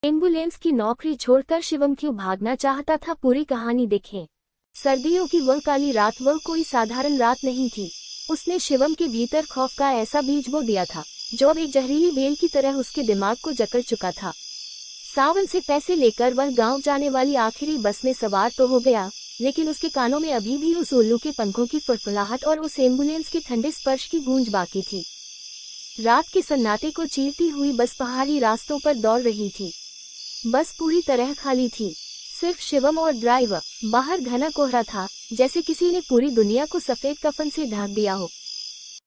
Ambulance की नौकरी छोड़कर शिवम क्यों भागना चाहता था, पूरी कहानी देखें। सर्दियों की वह काली रात वह कोई साधारण रात नहीं थी। उसने शिवम के भीतर खौफ का ऐसा बीज बो दिया था जो एक जहरीली बेल की तरह उसके दिमाग को जकड़ चुका था। सावन से पैसे लेकर वह गांव जाने वाली आखिरी बस में सवार तो हो गया, लेकिन उसके कानों में अभी भी उस उल्लू के पंखों की फुड़फुड़ाहट और उस एम्बुलेंस के ठंडे स्पर्श की गूंज बाकी थी। रात के सन्नाटे को चीरती हुई बस पहाड़ी रास्तों पर दौड़ रही थी। बस पूरी तरह खाली थी, सिर्फ शिवम और ड्राइवर। बाहर घना कोहरा था, जैसे किसी ने पूरी दुनिया को सफेद कफन से ढक दिया हो।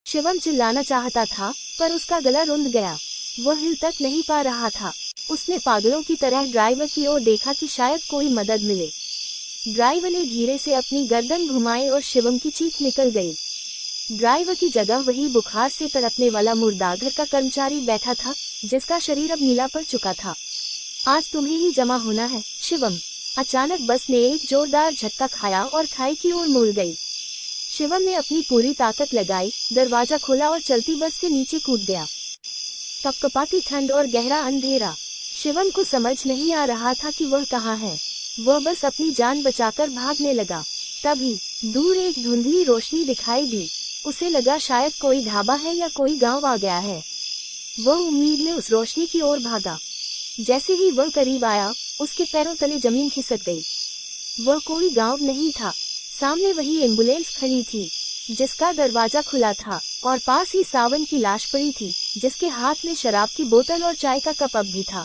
शिवम चिल्लाना चाहता था, पर उसका गला रुंध गया। वह हिल तक नहीं पा रहा था। उसने पागलों की तरह ड्राइवर की ओर देखा कि शायद कोई मदद मिले। ड्राइवर ने धीरे से अपनी गर्दन घुमाई और शिवम की चीख निकल गई। ड्राइवर की जगह वही बुखार से तड़पने वाला मुर्दाघर का कर्मचारी बैठा था, जिसका शरीर अब नीला पड़ चुका था। आज तुम्हें ही जमा होना है, शिवम। अचानक बस ने एक जोरदार झटका खाया और खाई की ओर मुड़ गई। शिवम ने अपनी पूरी ताकत लगाई, दरवाजा खोला और चलती बस से नीचे कूद गया। कपकपाती ठंड और गहरा अंधेरा। शिवम को समझ नहीं आ रहा था कि वह कहाँ है। वह बस अपनी जान बचाकर भागने लगा। तभी दूर एक धुंधली रोशनी दिखाई दी। उसे लगा शायद कोई ढाबा है या कोई गांव आ गया है। वह उम्मीद में उस रोशनी की ओर भागा। जैसे ही वह करीब आया, उसके पैरों तले जमीन खिसक गई। वह कोई गांव नहीं था। सामने वही एम्बुलेंस खड़ी थी, जिसका दरवाजा खुला था, और पास ही सावन की लाश पड़ी थी, जिसके हाथ में शराब की बोतल और चाय का कप अब भी था।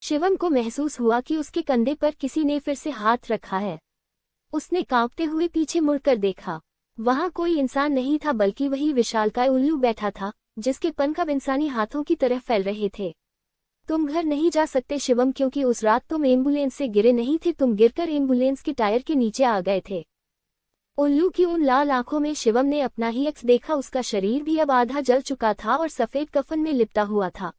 शिवम को महसूस हुआ कि उसके कंधे पर किसी ने फिर से हाथ रखा है। उसने कांपते हुए पीछे मुड़कर देखा। वहां कोई इंसान नहीं था, बल्कि वही विशालकाय उल्लू बैठा था, जिसके पंख अब इंसानी हाथों की तरह फैल रहे थे। तुम घर नहीं जा सकते शिवम, क्योंकि उस रात तुम एम्बुलेंस से गिरे नहीं थे, तुम गिरकर एम्बुलेंस के टायर के नीचे आ गए थे। उल्लू की उन लाल आंखों में शिवम ने अपना ही अक्स देखा। उसका शरीर भी अब आधा जल चुका था और सफेद कफन में लिपटा हुआ था।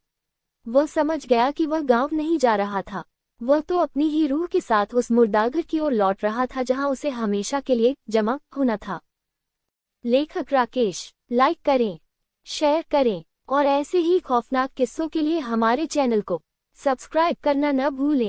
वह समझ गया कि वह गांव नहीं जा रहा था। वह तो अपनी ही रूह के साथ उस मुर्दाघर की ओर लौट रहा था, जहां उसे हमेशा के लिए जमा होना था। लेखक राकेश। लाइक करें, शेयर करें और ऐसे ही खौफनाक किस्सों के लिए हमारे चैनल को सब्सक्राइब करना न भूलें।